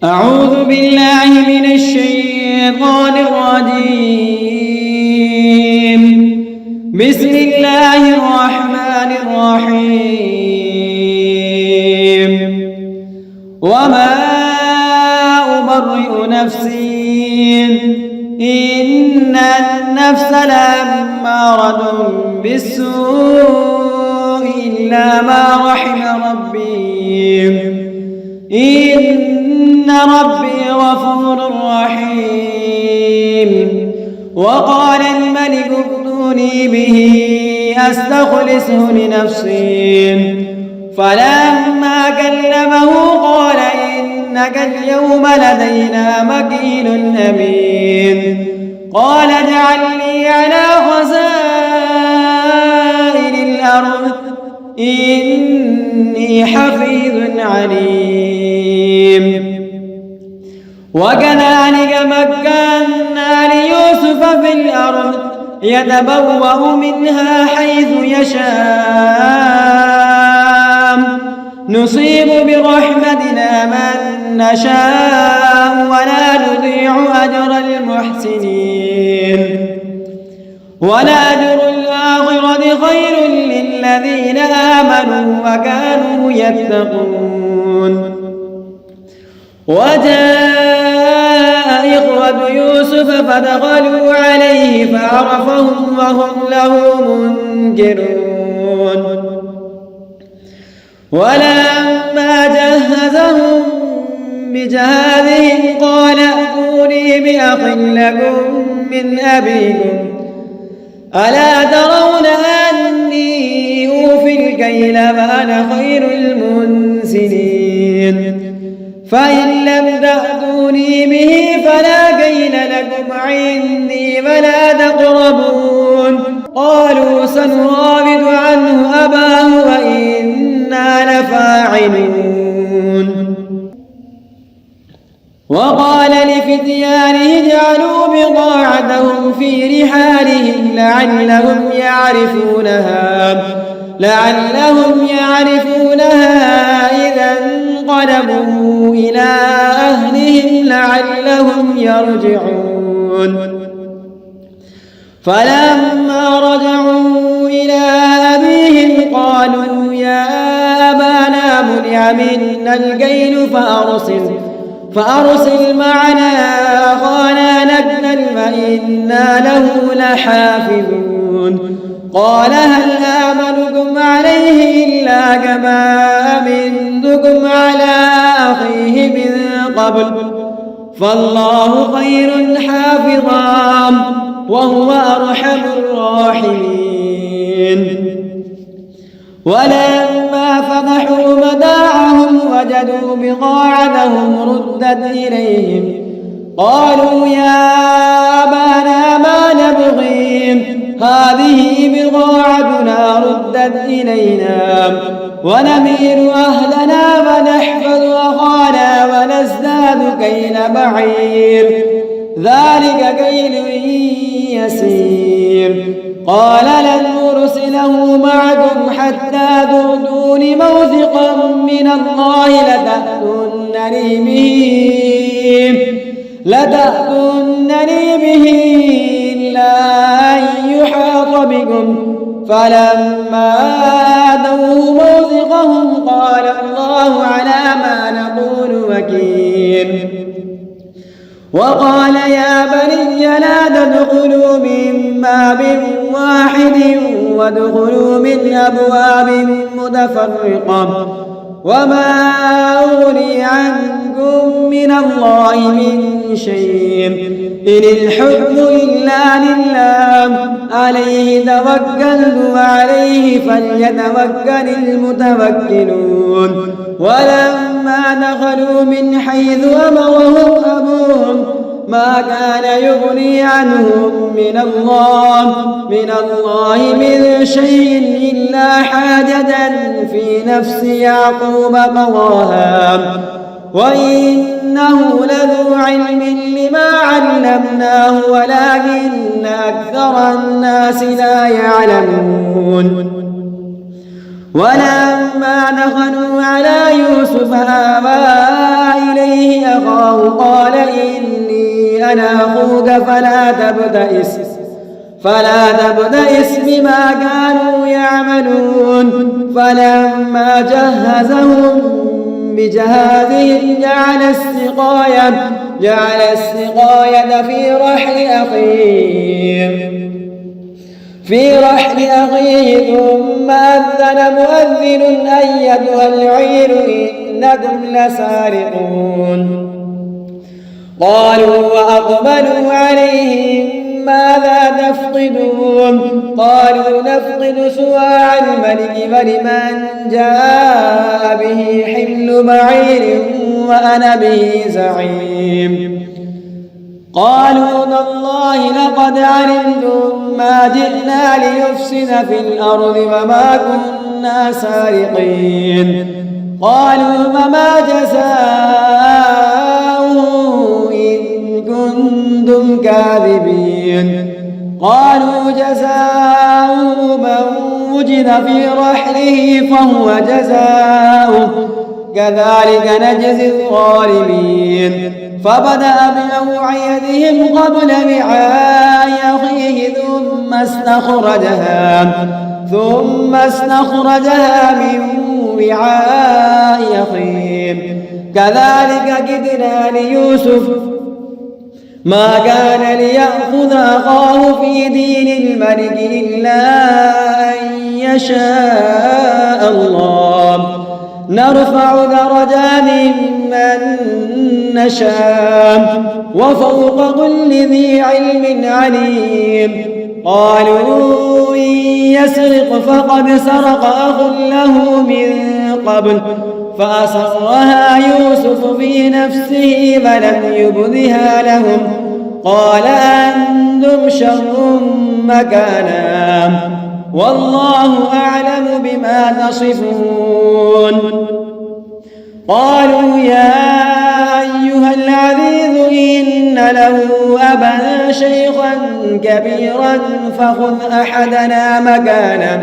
أعوذ بالله من الشيطان الرجيم. بسم الله الرحمن الرحيم. وما أبرئ نفسي إن النفس لأمارة بالسوء إلا ما رحم ربي إن ربي غفور رحيم. وقال الملك ائتوني به أستخلصه لنفسي فلما كلمه قال إنك اليوم لدينا مكين أمين. قال اجعلني على خزائن الأرض إني حفيظ عليم. وكذلك مكنا ليوسف في الأرض يتبوأ منها حيث يشاء نصيب برحمتنا من نشاء ولا نضيع أجر المحسنين ولأجر الآخرة خير للذين آمنوا وكانوا يتقون. وجاء إخوة يوسف فدخلوا عليه فعرفهم وهم له منكرون. ولما جهزهم بجهازهم قال ائتوني بأخ لكم من أبيكم ألا ترون أني أوفي الكيل وأنا خير المنزلين فإن لم تأتوني به فلا كيل لكم عندي ولا تقربون. قالوا سنراود عنه أباه وإنا لفاعلون. وقال لفتيانه اجعلوا بضاعتهم في رحالهم لعلهم يعرفونها إذا انقلبوا إلى أهلهم لعلهم يرجعون. فلما رجعوا إلى أبيهم قالوا يا أبانا منع منا الكيل فأرسل معنا أخانا نكتل وإنا له لحافظون. قال هل آمنكم عليه إلا كما أمنتكم على أخيه من قبل فالله خير حافظا وهو أرحم الراحمين. ولما فتحوا متاعهم وجدوا بضاعتهم ردت إليهم قالوا يا أبانا ما نبغي هذه بضاعتنا ردت إلينا ونمير أهلنا ونحفظ أخانا ونزداد كيل بعير ذلك كيل يسير. قال لن أرسله معكم حتى تؤتون موثقا من الله لتأتونني به إلا أن يحاط بكم. فلما آتوه موثقهم قال الله على ما نقول وكيل. وقال يا بني لا تدخلوا من باب واحد وادخلوا من أبواب متفرقة وما أغني عنكم من الله من شيء إن الحكم إلا لله عليه توكلت وعليه فليتوكل المتوكلون. ولما دخلوا من حيث أمرهم أبوهم ما كان يغني عنهم من الله من شيء إلا حاجة في نفس يعقوب قضاها وإنه لذو علم لما علمناه ولكن أكثر الناس لا يعلمون. ولما دخلوا على يوسف آوى إليه أخاه قال إني أنا أخوك فلا تبتئس بما كانوا يعملون. فلما جهزهم بجهازهم جعل السقاية في رحل أخيه ثم أذن مؤذن أيتها العير إنكم لسارقون. قالوا وأقبلوا عليهم ماذا تفقدون؟ قالوا نفقد سواع الملك ولمن جاء به حمل بعير وأنا به زعيم. قالوا تالله لقد علمتم ما جئنا لنفسد في الأرض وما كنا سارقين. قالوا فما جزاؤه إن كنتم كاذبين. قالوا جزاؤه من وجد في رحله فهو جزاؤه كذلك نجزي الظالمين. فبدأ بأوعيتهم قبل وعاء أخيه ثم استخرجها من وعاء أخيه كذلك كدنا ليوسف ما كان ليأخذ أخاه في دين الملك إلا أن يشاء الله نرفع درجات من نشاء وفوق كل ذي علم عليم. قالوا إن يسرق فقد سرق أخ له من قبل فأسرها يوسف في نفسه فلم يبدها لهم قال أنتم شر مكانا والله أعلم بما تصفون. قالوا يا أيها العزيز إن له أبا شيخا كبيرا فخذ أحدنا مكانه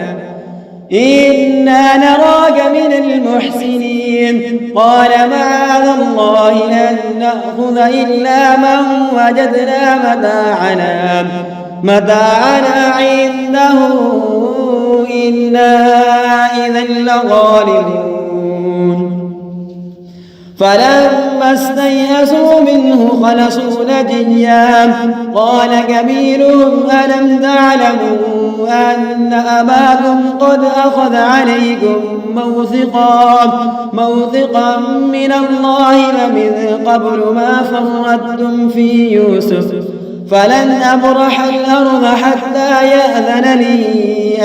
إنا نراك من المحسنين. قال معاذ الله أن نأخذ إلا من وجدنا متاعنا عنده إنا إذا لظالمون. فلما استيئسوا منه خلصوا نجيا. قال كبيرهم ألم تعلموا أن أباكم قد أخذ عليكم موثقا من الله ومن قبل ما فرطتم في يوسف فلن أبرح الأرض حتى يأذن لي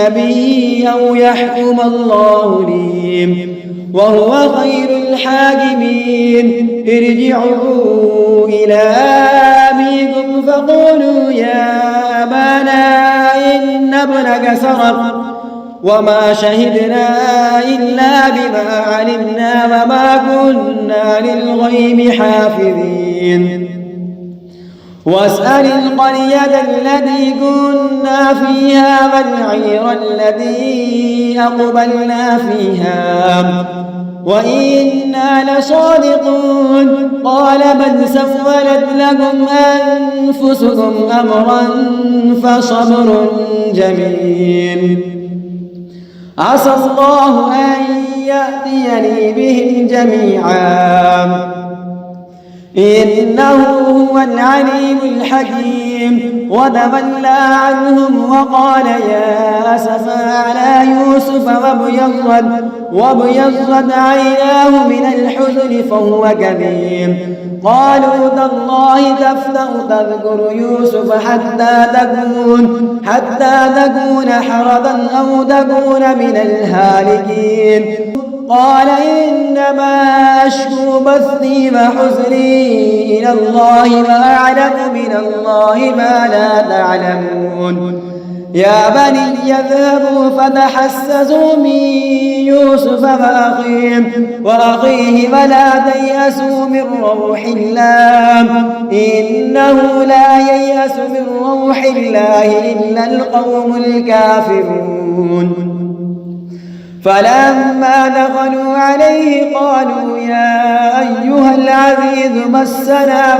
أبي أو يحكم الله لي وهو خير الحاكمين. ارجعوا إلى أبيكم فقولوا يا أبانا إن ابنك سرق وما شهدنا إلا بما علمنا وما كنا للغيب حافظين. واسأل القرية التي كنا فيها والعير التي أقبلنا فيها وإنا لصادقون. قال بل سولت لكم أنفسكم أمرا فصبر جميل عسى الله أن يأتيني بهم جميعا إنه هو العليم الحكيم. وتولى عنهم وقال يا أسفا على يوسف وابيضت عيناه من الحزن فهو كظيم. قالوا تالله تفتأ تذكر يوسف حتى تكون حرضا أو تكون من الهالكين. قال إنما أشكو بثي وحزني إلى الله وأعلم من الله ما لا تعلمون. يا بني اذهبوا فتحسسوا من يوسف وأخيه ولا تيأسوا من روح الله إنه لا ييأس من روح الله إلا القوم الكافرون. فلما دخلوا عليه قالوا يا أيها العزيز مسنا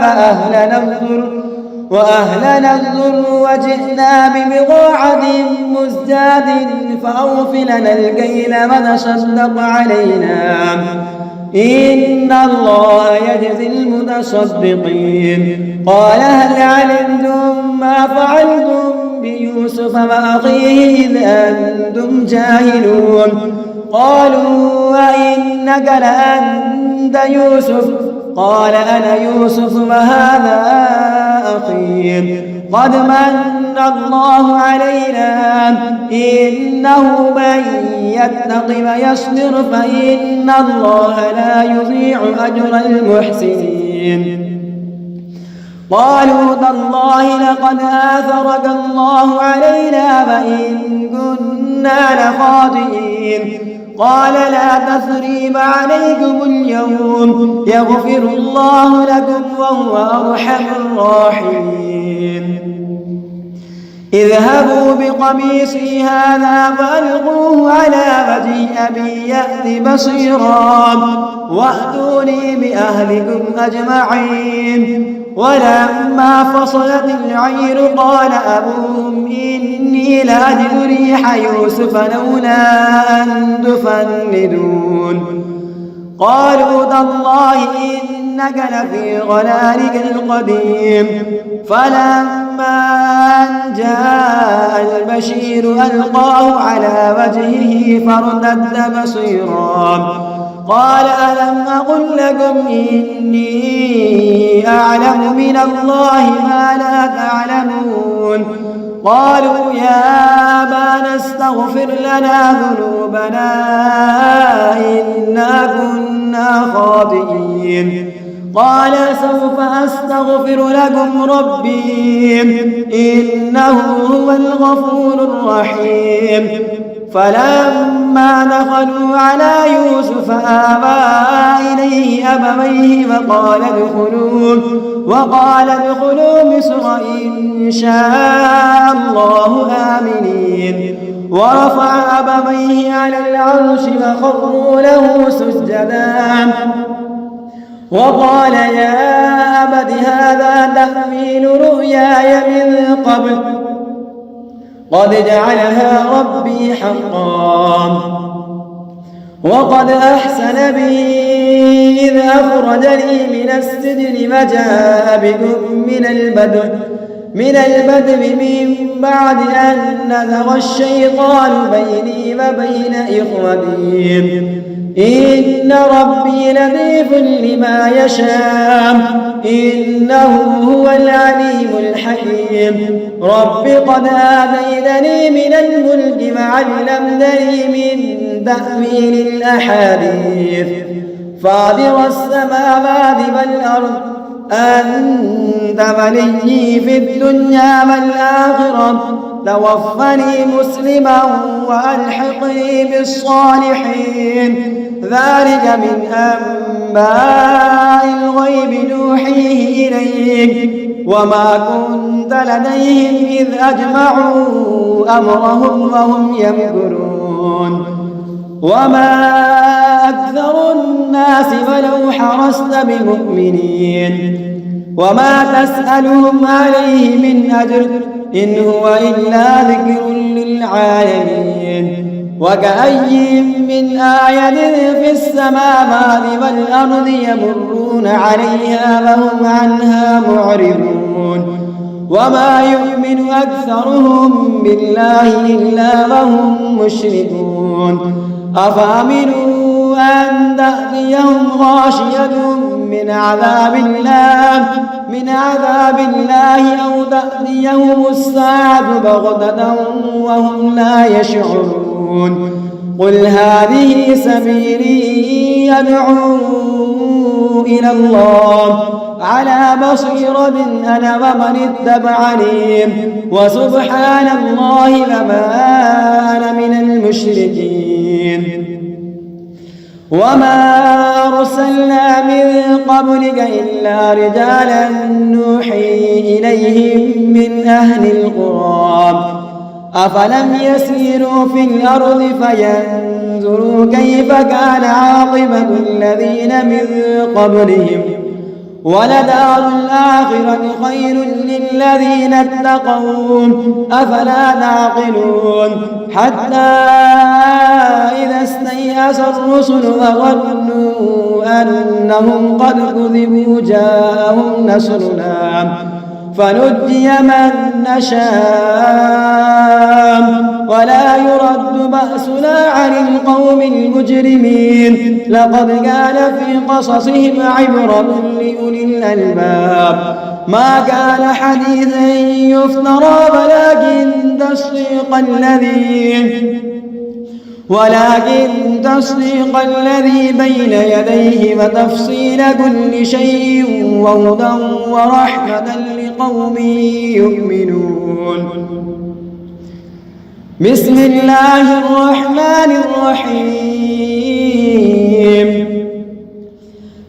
وأهلنا الضر وجئنا ببضاعة مزجاة فأوف لنا الكيل وتصدق علينا إن الله يجزي المتصدقين. قال هل علمتم ما فعلتم بيوسف وأخيه إذ أنتم جاهلون؟ قالوا وإنك لأنت يوسف؟ قال أنا يوسف وهذا أخي قد من الله علينا إنه من يتق ويصبر فإن الله لا يضيع أجر المحسنين. قالوا تالله لقد آثرك الله علينا وإن كنا لخاطئين. قال لا تثريب عليكم اليوم يغفر الله لكم وهو أرحم الراحمين. اذهبوا بقميصي هذا فألقوه على وجه أبي يأت بصيرا وأتوني بأهلكم أجمعين. ولما فصلت العير قال أبوهم إني لأجد ريح يوسف لولا أن تفندون. قالوا تالله إنك لفي ضلالك القديم. فلما أن جاء البشير ألقاه على وجهه فارتد بصيرا قال ألم أقل لكم إني أعلم من الله ما لا تعلمون؟ قالوا يا أبانا استغفر لنا ذنوبنا إنا كنا خاطئين. قال سوف أستغفر لكم ربي إنه هو الغفور الرحيم. فلما دخلوا على يوسف آوى إليه أبويه وقال ادخلوا مصر إن شاء الله آمنين. ورفع أبويه على العرش فخروا له سجدا وقال يا أبت هذا تأويل رؤياي من قبل قد جعلها ربي حقا وقد أحسن بي إذ أخرجني من السجن وجاء بكم من البدو من بعد أن نزغ الشيطان بيني وبين إخوتي إن ربي لطيف لما يشاء إنه هو العليم الحكيم. رب قد آتيتني من الملك وعلمتني من تأويل الأحاديث فاطر السماوات والأرض أنت وليي في الدنيا والآخرة توفني مسلما وألحقني بالصالحين. ذلك من أنباء الغيب نوحيه إليك وما كنت لديهم إذ أجمعوا أمرهم وهم يمكرون. وما أكثر الناس ولو حرصت بمؤمنين وما تسألهم عليه من أجر إن هو إلا ذكر للعالمين. وكأي من آية في السماوات والأرض يمرون عليها وهم عنها معرضون. وما يؤمن أكثرهم بالله إلا وهم مشركون. أفأمنوا أن تأتيهم غاشية من عذاب الله أو تأتيهم الساعة بغتة وهم لا يشعرون. قل هذه سبيلي أدعو إلى الله على بصيرة أنا ومن اتبعني وسبحان الله وما أنا من المشركين. وما أرسلنا من قبلك إلا رجالا نوحي إليهم من أهل القرى أفلم يسيروا في الأرض انظروا كيف كان عاقبة الذين من قبلهم ولدار الآخرة خير للذين اتقوا أفلا تعقلون حتى إذا استيأس الرسل وظنوا أنهم قد كذبوا جاءهم نصرنا فنجي من نشاء ولا يرد بأسنا عن القوم المجرمين لقد كان في قصصهم عبرة لأولي الألباب ما كان حديثا يفترى ولكن تصديق الذي بين يديه وتفصيل كل شيء وهدى ورحمة لقوم يؤمنون بسم الله الرحمن الرحيم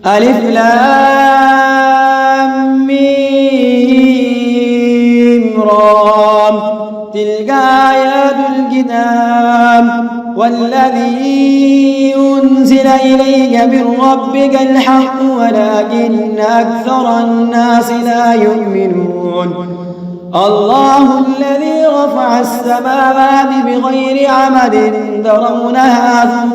ألف لام ميم را تلك آيات الكتاب والذي أنزل إليك من ربك الحق ولكن أكثر الناس لا يؤمنون الله الذي رفع السماوات بغير عمد ترونها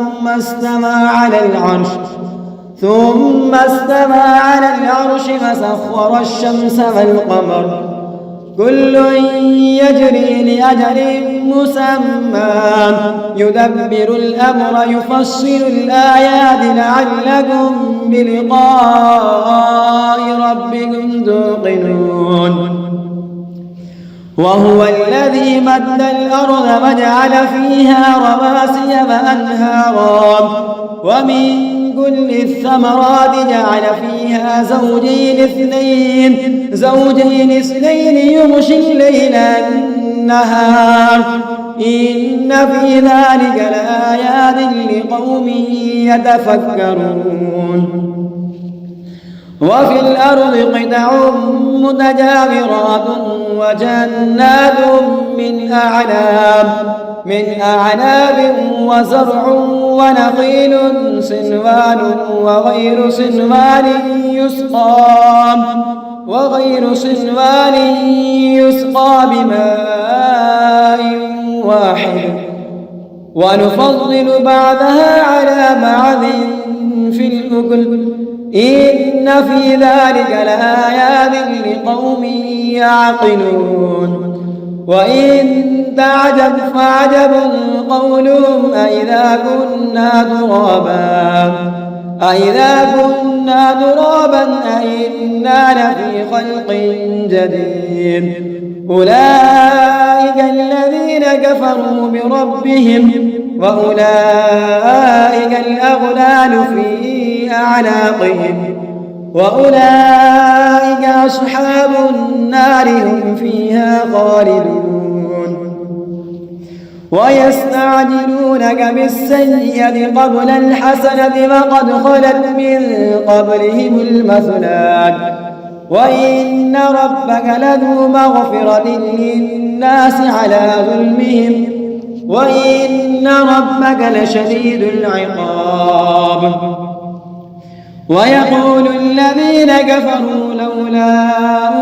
ثم استوى على العرش فسخر الشمس والقمر كل يجري لأجل مسمى يدبر الأمر يفصل الآيات لعلكم بلقاء ربكم توقنون وهو الذي مد الأرض وجعل فيها رواسي وأنهارا ومن كل الثمرات جعل فيها زوجين اثنين يغشي الليل النهار إن في ذلك لآيات لقوم يتفكرون وفي الأرض قطع متجاورات وجنات من أعناب وزرع ونخيل صنوان وغير صنوان يسقى بماء واحد ونفضل بعضها على بعض في الأكل إن في ذلك لآيات لقوم يعقلون وإن تعجب فعجب قولهم أإذا كنا ترابا أإنا لفي خلق جديد أولئك الذين كفروا بربهم وأولئك الأغلال في أعناقهم وأولئك أصحاب النار هم فيها خالدون ويستعجلونك بالسيئة قبل الحسنة وقد خلت من قبلهم المثلات وإن ربك لذو مغفرة للناس على ظلمهم وإن ربك لشديد العقاب ويقول الذين كفروا لولا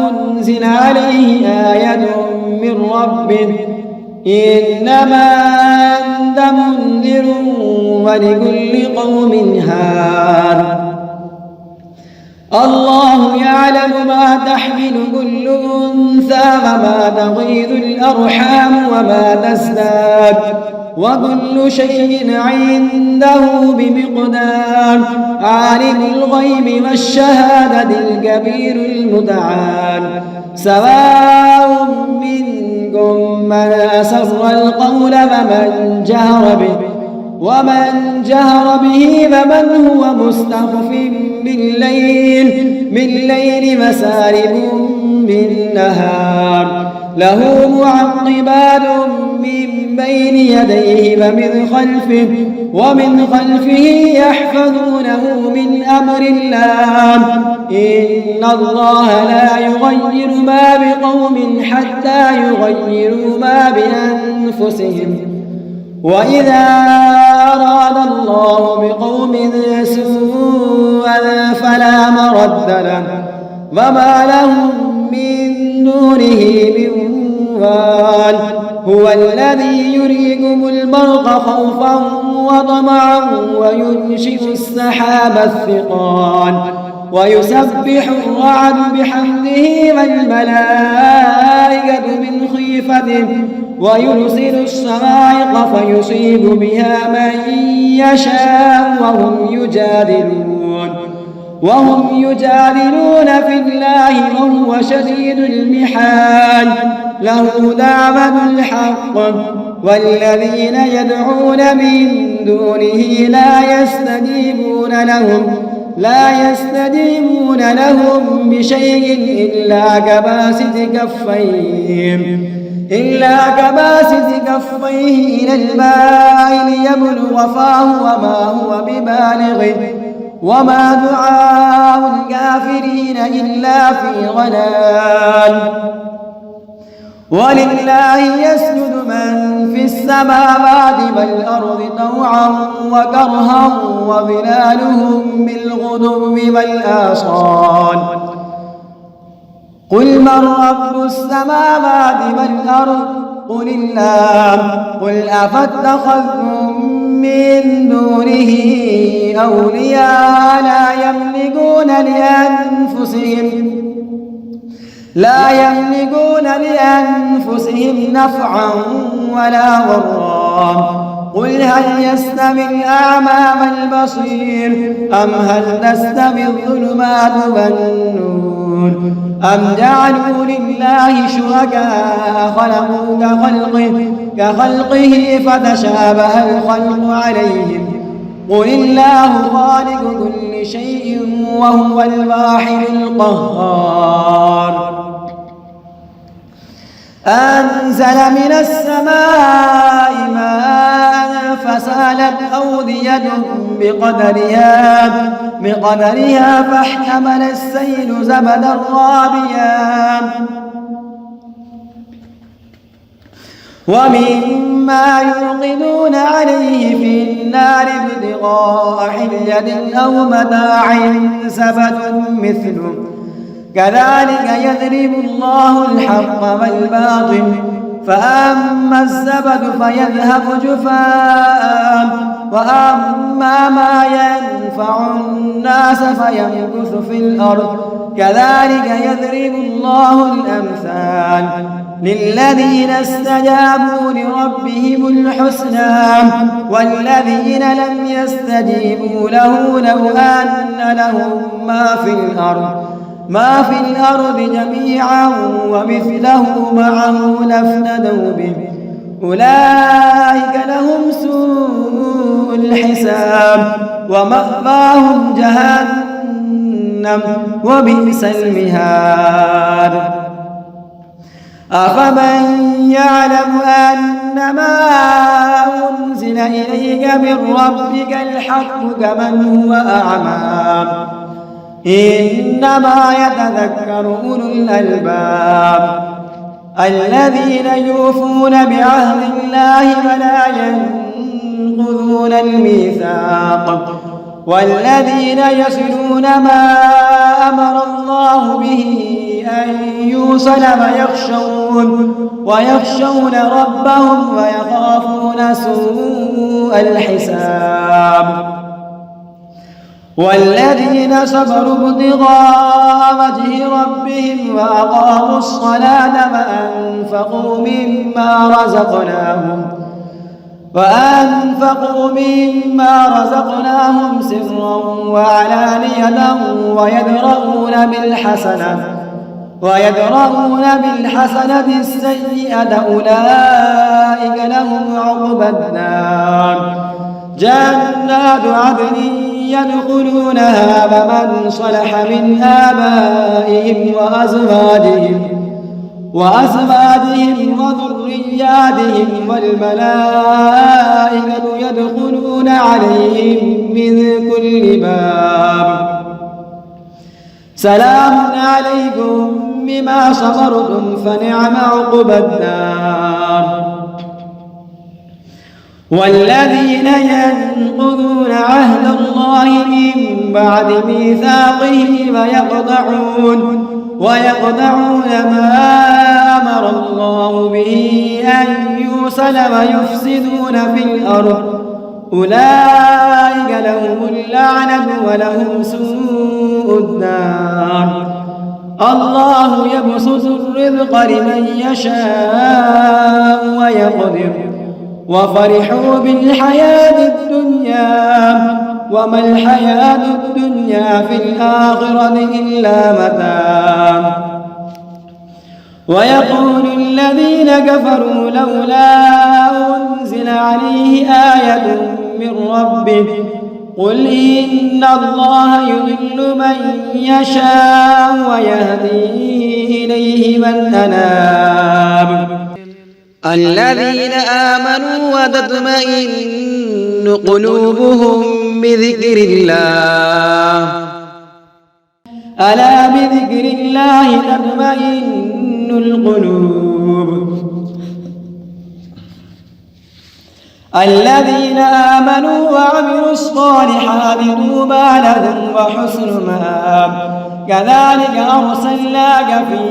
أنزل عليه آية من ربه إنما أنت منذر ولكل قوم هاد الله يعلم ما تحمل كل أنثى وما تغيض الأرحام وما تزداد وكل شيء عنده بمقدار عالم الغيب والشهادة الكبير المتعال سواء منكم من أسر القول ومن جهر به ومن هو مستخف بالليل وسارب بالنهار له معقبات من بين يديه ومن خلفه يحفظونه من أمر الله إن الله لا يغير ما بقوم حتى يغيروا ما بأنفسهم وإذا أراد الله بقوم سوءا فلا مرد له وما لهم من دونه من وال هو الذي يريكم البرق خوفا وطمعا وينشئ السحاب الثقال ويسبح الرعد بحمده والملائكة من خيفته ويرسل الصواعق فيصيب بها من يشاء وهم يجادلون في الله وهو شديد المحال له دعوة الحق والذين يدعون من دونه لا يستجيبون لهم بشيء إلا كباسط كفيه إلى الماء ليبلغ فاه وما هو ببالغه وما دعاء الكافرين إلا في ضلال ولله يسجد من في السماوات والأرض طوعا وكرها وظلالهم بالغدو والآصال قل من رب السماوات والأرض قل الله قل أفاتخذتم من دونه أولياء لا يملكون لأنفسهم نفعا ولا ضرا قل هل يستوي الأعمى والبصير أم هل تستوي الظلمات والنور أم جعلوا لله شركاء خلقوا كخلقه فتشابه الخلق عليهم قل الله خالق كل شيء وهو الواحد القهار أنزل من السماء ماء فسالت أودية بقدرها فاحتمل السيل زبدا رابيا ومما يوقدون عليه في النار ابتغاء حلية أو متاع زبد مثله كذلك يضرب الله الحق والباطل فأما الزبد فيذهب جفاء وأما ما ينفع الناس فيمكث في الأرض كذلك يضرب الله الأمثال للذين استجابوا لربهم الحسنى والذين لم يستجيبوا له لو أن لهم ما في الأرض جميعا ومثله معه لافتدوا به أولئك لهم سوء الحساب ومأواهم جهنم وبئس المهاد أفمن يعلم أنما أنزل إليك من ربك الحق كمن هو أعمى إنما يتذكر أولو الألباب الذين يوفون بعهد الله ولا ينقضون الميثاق والذين يصلون ما أمر الله به أن يوصل ويخشون ربهم ويخافون سوء الحساب والذين صبروا ابتغاء وجه ربهم وأقاموا الصلاة وأنفقوا مما رزقناهم سرا وعلانية ويدرؤون بالحسنة السيئة أولئك لهم عقبى الدار جنات عدن يدخلونها ومن صلح من آبائهم وأزواجهم وذرياتهم والملائكة يدخلون عليهم من كل باب سلام عليكم بما صبرتم فنعم عقبى الدار والذين ينقضون عهد الله من بعد ميثاقه ويقطعون ما أمر الله به أن يوصل ويفسدون في الأرض أولئك لهم اللعنة ولهم سوء الدار. الله يبسط الرزق لمن يشاء ويقدر وفرحوا بالحياة الدنيا وما الحياة الدنيا في الآخرة إلا متاع. ويقول الذين كفروا لولا أنزل عليه آية من ربه قل إن الله يضل من يشاء ويهدي إليه من أناب. الذين آمنوا وتطمئن قلوبهم بذكر الله ألا بذكر الله تطمئن القلوب. الذين آمنوا وعملوا الصالحات طوبى لهم وحسن مآب. كذلك أرسلناك في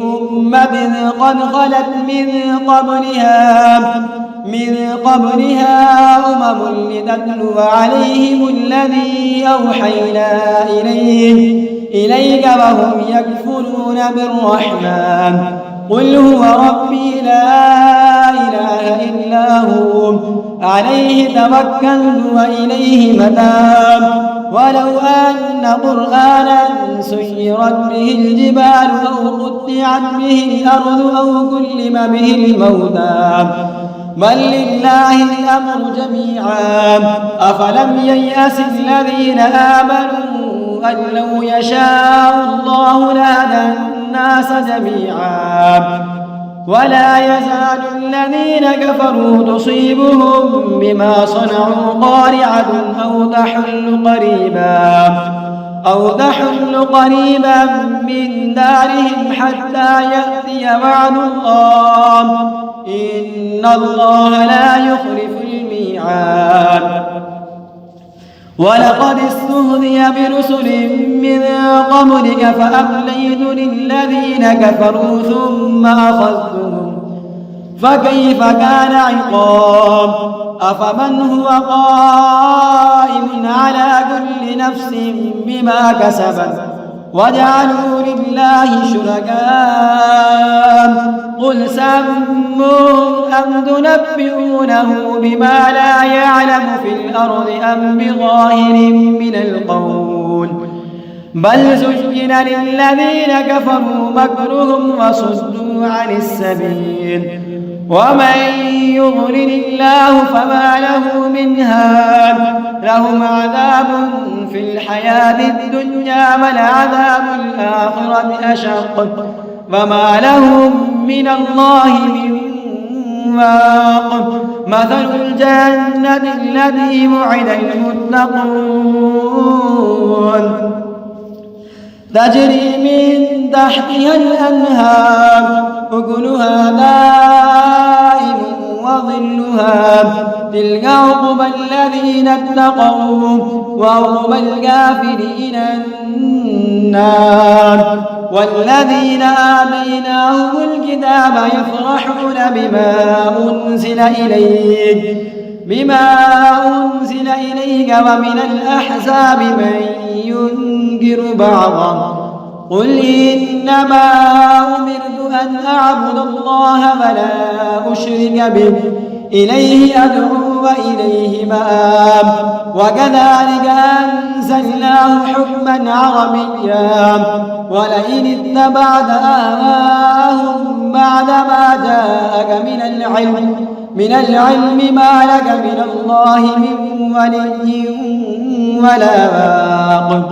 أمة قد خلت من قبلها أمم لتتلو عليهم الذي أوحينا إليك وهم يكفرون بالرحمن قل هو ربي لا إله إلا هو عليه توكلت وإليه متاب. ولو أن قرآنا سيرت به الجبال أو قطعت به الأرض أو كلم به الموتى بل لله الأمر جميعا. أفلم ييأس الذين آمنوا أن لو يشاء الله لهدى الناس جميعا. ولا يزال الذين كفروا تصيبهم بما صنعوا قارعة أو تحل قريبا من دارهم حتى يأتي وعد الله إن الله لا يخلف الميعاد. ولقد استهزئ برسل من قبلك فأمليت للذين كفروا ثم أخذتهم فكيف كان عقاب. أفمن هو قائم على كل نفس بما كسبت وجعلوا لله شركاء قل سموهم أم تنبئونه بما لا يعلم في الأرض أم بظاهر من القول بل زين للذين كفروا مكرهم وصدوا عن السبيل ومن يضلل الله فما له من هاد. لهم عذاب في الحياة الدنيا ولعذاب الآخرة أشق وما لهم من الله من واق. مثل الجنة التي وعد المتقون تجري من تحتها الأنهار أكلها دائم وظلها تلك عقبى الذين اتقوا وعقبى الكافرين النار. والذين آتيناهم الكتاب يفرحون بما أنزل إليك ومن الأحزاب من ينكر بعضا قل إنما أمرت أن أعبد الله ولا أشرك به إليه أدعو وإليه مآب. وكذلك أنزلناه حكما عربيا ولئن اتبعت أهواءهم بعدما جاءك من العلم ما لك من الله من ولي ولا واق.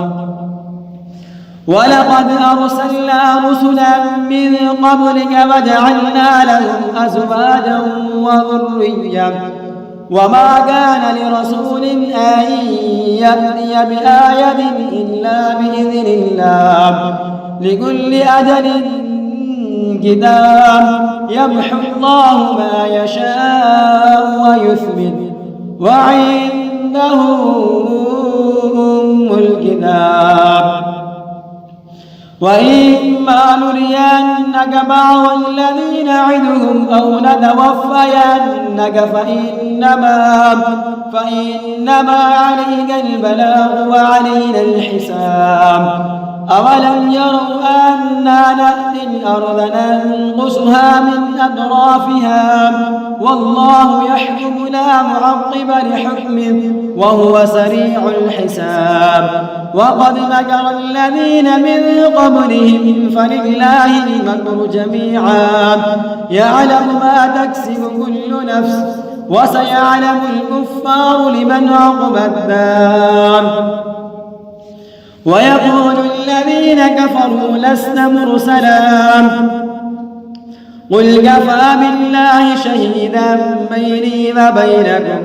ولقد أرسلنا رسلا من قبلك وجعلنا لهم أزواجا وذرية وما كان لرسول أن يأتي بآية إلا بإذن الله لكل أجل كتاب يمحو الله ما يشاء ويثبت وعنده أم الكتاب. وإما نرينك بعض الذي نعدهم أو نتوفينك فإنما عليك البلاغ وعلينا الحساب. أولم يروا أنا نأتي الأرض ننقصها من أطرافها والله يحكم لا معقب لحكمه وهو سريع الحساب. وقد مكر الذين من قبلهم فلله المكر جميعا يعلم ما تكسب كل نفس وسيعلم الكفار لمن عقبى الدار. ويقول الذين كفروا لست مرسلا قل كفى بالله شهيدا بيني وبينكم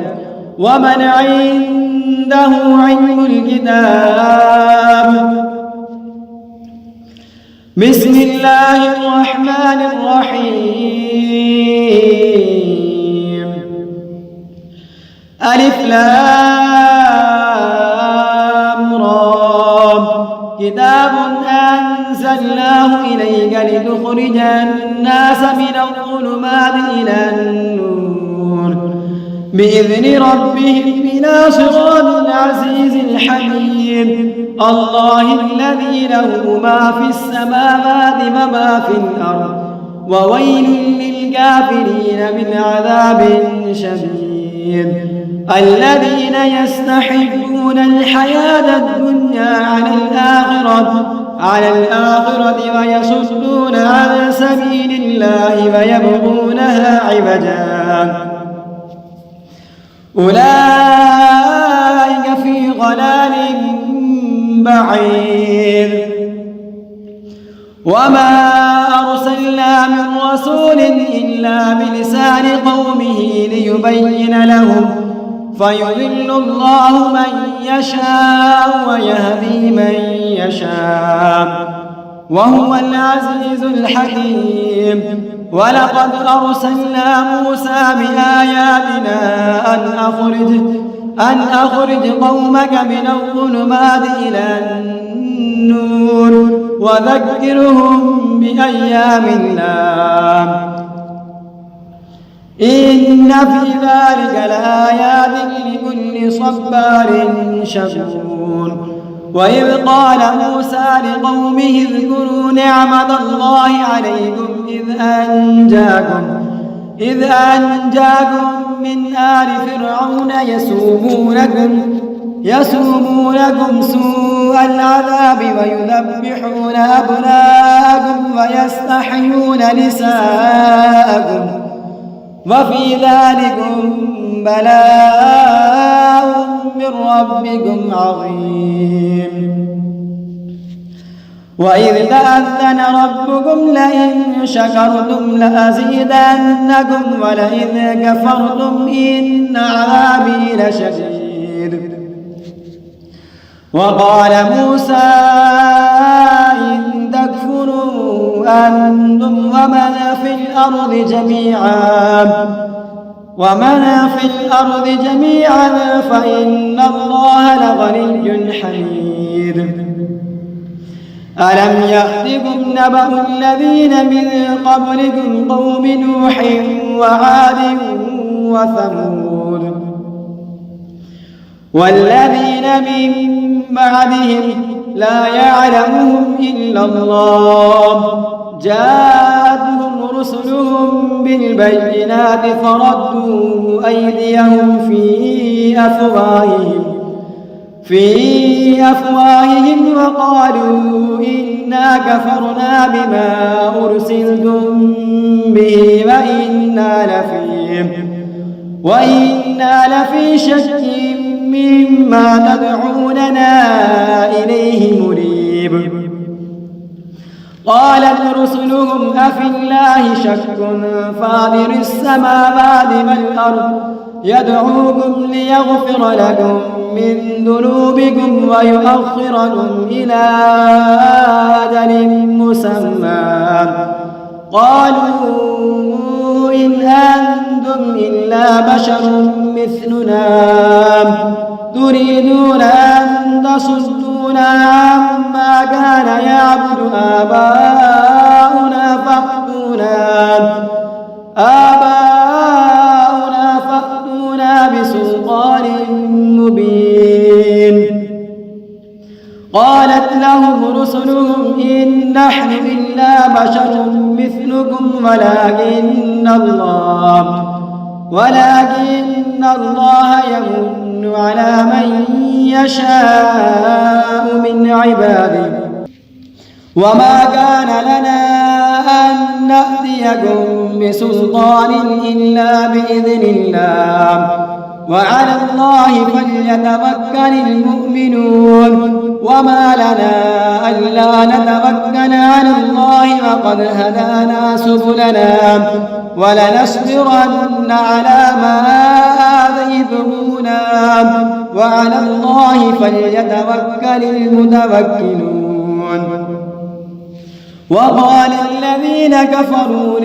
ومن عنده علم الكتاب. بسم الله الرحمن الرحيم. ألف لام را كتاب أنزلناه إليك لتخرج الناس من الظلمات إلى النور بإذن ربهم إلى صراط العزيز الحكيم. الله الذي له ما في السماوات وما في الأرض وويل للكافرين من عذاب شديد. الذين يستحبون الحياة الدنيا على الآخرة ويصدون عن سبيل الله ويبغونها عوجا أولئك في ضلال بعيد. وما أرسلنا من رسول إلا بلسان قومه ليبين لهم فيضل الله من يشاء ويهدي من يشاء وهو العزيز الحكيم. ولقد أرسلنا موسى بآياتنا أن أخرج قومك من الظلمات إلى النور وذكرهم بأيام الله إن في ذلك لآيات لكل صبار شكور. وإذ قال موسى لقومه اذكروا نعمة الله عليكم إذ أنجاكم من آل فرعون يسومونكم سوء العذاب ويذبحون أبناءكم ويستحيون نساءكم وفي ذلكم بلاء من ربكم عظيم. وإذ تأذن ربكم لئن شكرتم لأزيدنكم ولئن كفرتم إن عذابي لشديد. وقال موسى إن تكفروا أنتم ومن في الأرض جميعا فإن الله لغني حميد. ألم يأتكم نبأ الذين من قبلكم قوم نوح وعاد وثمود والذين من بعدهم لا يعلمهم إلا الله جاءتهم رسلهم بالبينات فردوا أيديهم في أفواههم وقالوا إنا كفرنا بما أرسلتم به وإنا لفي شك مما تدعوننا إليه مريب. قالت رسلهم أفي الله شك فاطر السماوات والأرض يدعوكم ليغفر لكم من ذنوبكم ويؤخركم إلى أجل مسمى قالوا إن أنتم إلا بشر مثلنا تريدون أن تصدونا عما كان يعبد آباؤنا فأتونا بسلطان مبين. قالت لهم رسلهم إن نحن إلا بشر مثلكم ولكن الله يمن على من يشاء من عباده وما كان لنا أن نأتيكم بسلطان إلا بإذن الله وعلى الله فليتوكل المؤمنون. وما لنا ألا نتوكل على الله وقد هدانا سبلنا ولنصبرن على ما آذيتمونا وعلى الله فليتوكل المتوكلون. وقال الذين كفروا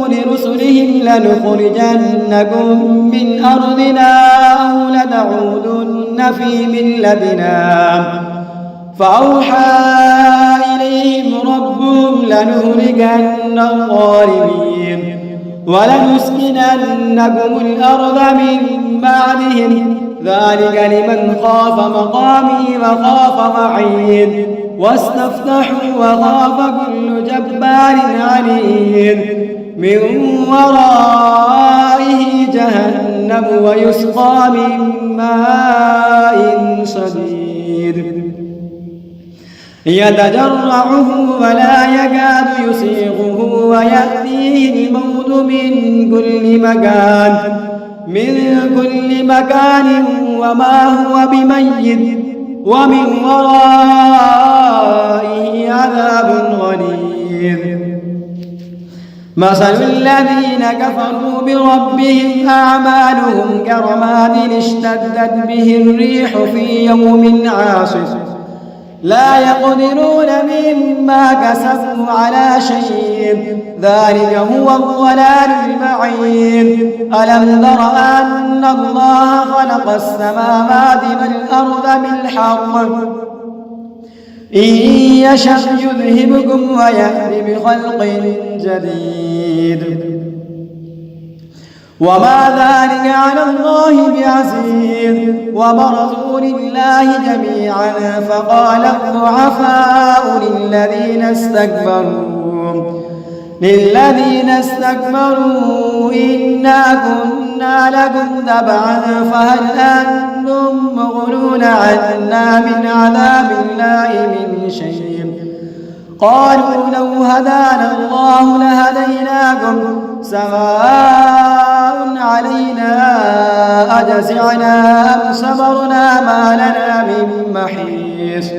لرسلهم لنخرجنكم من أرضنا أو لتعودن في ملتنا فأوحى إليهم ربهم لنهلكن الظالمين ولنسكننكم الأرض من بعدهم ذلك لمن خاف مقامي وخاف وعيد واستفتحوا وخاف كل جبار عنيد من ورائه جهنم ويسقى من ماء صديد يتجرعه ولا يكاد يسيغه ويأتيه الموت من كل مكان وما هو بميت ومن ورائه عذاب غليظ. مثل الذين كفروا بربهم أعمالهم كرماد اشتدت به الريح في يوم عاصف لا يقدرون مما كسبوا على شيء ذلك هو الضلال البعيد. ألم تر أن الله خلق السماوات والأرض بالحق إن يشأ يذهبكم ويأتي بخلق جديد وما ذلك على الله بعزيز. وبرزوا لله جميعا فقال الضعفاء للذين استكبروا إنا كنا لكم تبعا فهل أنتم مغنون عنا من عذاب الله من شيء قالوا لو هدانا الله لهديناكم سواء علينا أجزعنا أم صبرنا ما لنا من محيص.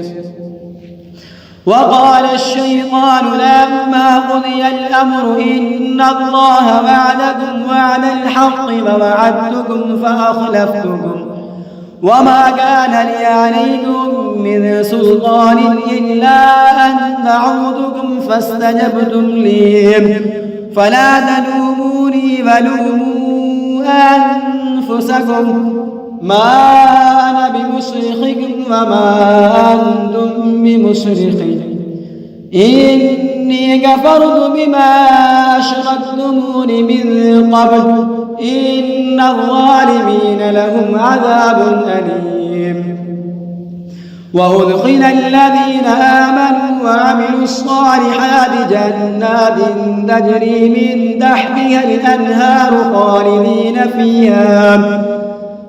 وقال الشيطان لما قضي الأمر إن الله وعدكم وعد الحق ووعدتكم فأخلفتكم وما كان لي عليكم من سلطان إلا أن دعوتكم فاستجبتم لي فلا تلوموني ولوموا أنفسكم ما أنا بمصرخكم وما أنتم بمصرخي إني كفرت بما أشركتمون من قبل إن الظالمين لهم عذاب أليم. وأدخل الذين آمنوا وعملوا الصالحات جنات تجري من تحتها الأنهار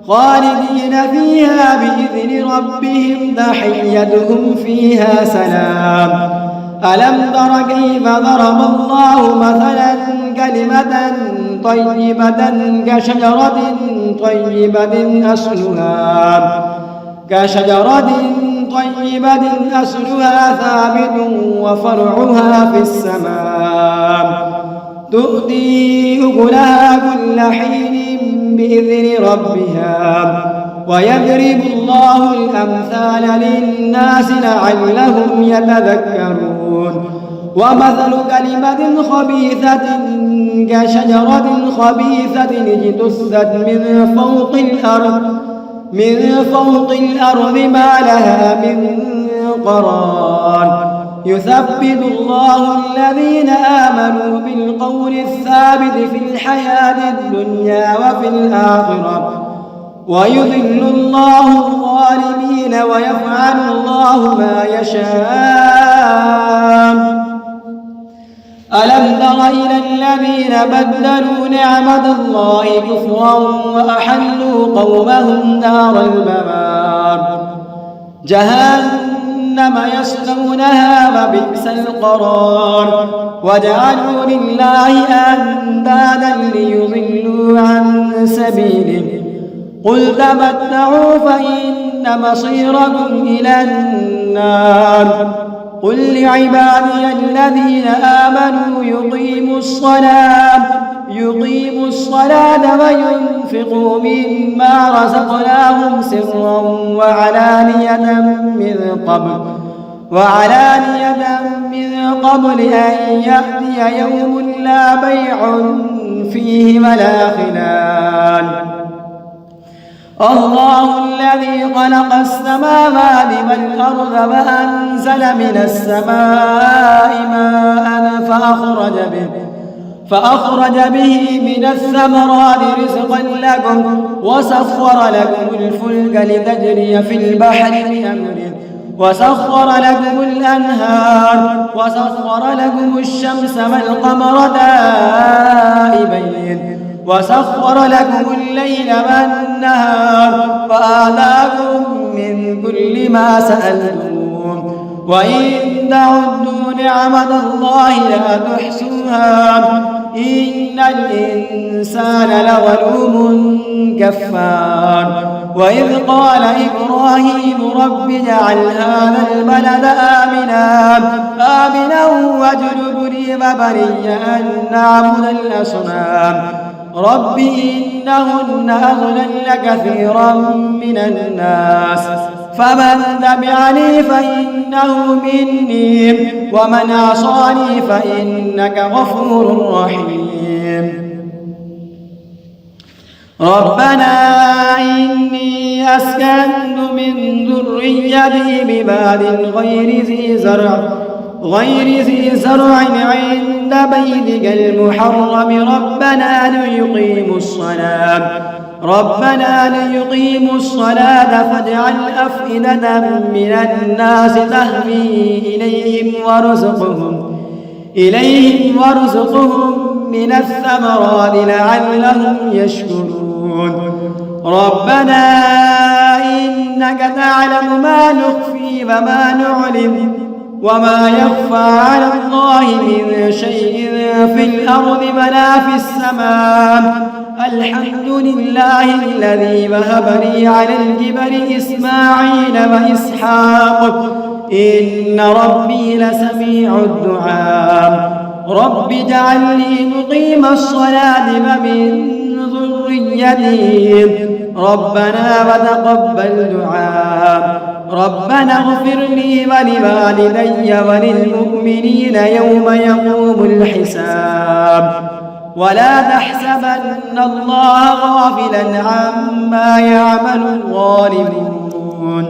خالدين فيها بإذن ربهم تحيتهم فيها سلام. ألم تر كيف ضرب الله مثلا كلمة طيبة كشجرة طيبة أصلها ثابت وفرعها في السماء تؤتي أكلها كل حين بإذن ربها ويضرب الله الأمثال للناس لعلهم يتذكرون ومثل كلمة خبيثة كشجرة خبيثة اجتثت من فوق الأرض ما لها من قرار يثبت الله الذين آمنوا بالقول الثابت في الحياة الدنيا وفي الآخرة ويذل الله الظالمين ويفعل الله ما يشاء ألم تر إلى الذين بدلوا نعمة الله كفرا وأحلوا قومهم دار البوار جهنم يصلونها وبئس القرار وجعلوا لله أندادا ليضلوا عن سبيله قل تمتعوا فإن مصيركم إلى النار قل لعبادي الذين آمنوا يقيموا الصلاة وينفقوا مما رزقناهم سرا وعلانية من قبل أن يأتي يوم لا بيع فيه ولا خلال الله الذي خلق السماوات والأرض وأنزل من السماء ماء فأخرج به من الثمرات رزقا لكم وسخر لكم الفلك لتجري في البحر بأمره وسخر لكم الأنهار وسخر لكم الشمس والقمر دائبين وسخر لكم الليل والنهار وآتاكم من كل ما سألتم وإن تعدوا نعمة الله لا تحصوها إن الإنسان لظلوم كفار وإذ قال إبراهيم رب اجعل هذا البلد آمنا واجنبني وبني أن نعبد الأصنام رب إنهن أضللن كثيرا من الناس فمن تبعني فإنه مني ومن عصاني فإنك غفور رحيم ربنا إني أسكنت من ذريتي بباد غير ذي زرع عند بيتك المحرم ربنا ليقيموا الصلاة فاجعل أفئدة من الناس تهوي إليهم وارزقهم من الثمرات لعلهم يشكرون ربنا إنك تعلم ما نخفي وما نعلم وما يخفى على الله من شيء في الأرض ولا في السماء الحمد لله الذي وهب لي على الكبر إسماعيل وإسحاق إن ربي لسميع الدعاء رب اجعلني مقيم الصلاة ومن ذريتي ربنا وتقبل دعاء ربنا اغفر لي ولوالدي وللمؤمنين يوم يقوم الحساب ولا تحسبن الله غافلا عما يعمل الظالمون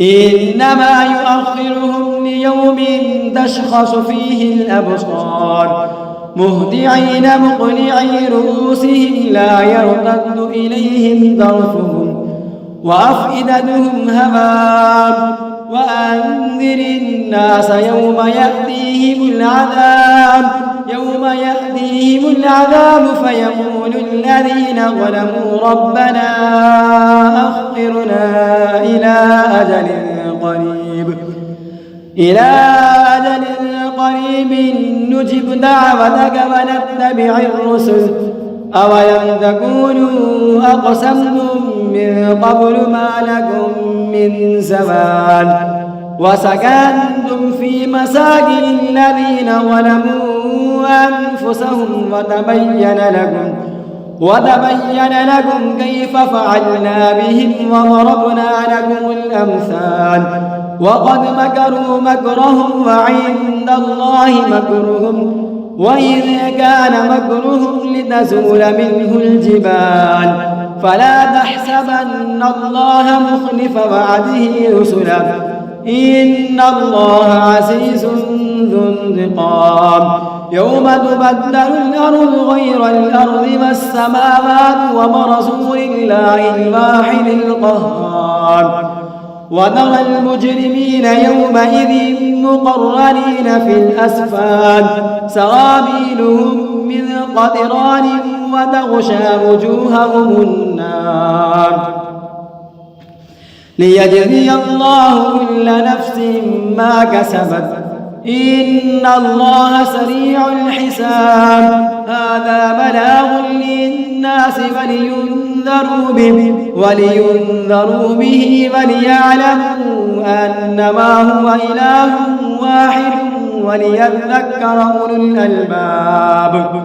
إنما يؤخرهم ليوم تشخص فيه الأبصار مهطعين مقنعي رؤوسهم لا يرتد إليهم طرفهم وأفئدتهم هواء وأنذر الناس يوم يأتيهم العذاب فيقول الذين ظلموا ربنا أخرنا إلى أجل قريب نجب دعوتك ونتبع الرسل أولم تكونوا أقسمتم من قبل ما لكم من زوال وسكنتم في مساكن الذين ظلموا أنفسهم وتبين لكم كيف فعلنا بهم وضربنا لكم الأمثال وقد مكروا مكرهم وعند الله مكرهم وإذ كان مكرهم لتزول منه الجبال فلا تحسبن الله مخلف وعده رسله إن الله عزيز ذو انتقام يوم تبدل الأرض غير الأرض والسماوات وبرزوا لله الواحد القهار وترى المجرمين يومئذ مقرنين في الأسفاد سرابيلهم من قطران وتغشى وجوههم النار ليجزي الله كل نفس ما كسبت إن الله سريع الحساب هذا بلاغ للناس ولينذروا به وليعلموا أنما هو إله واحد وليذكر أولو الألباب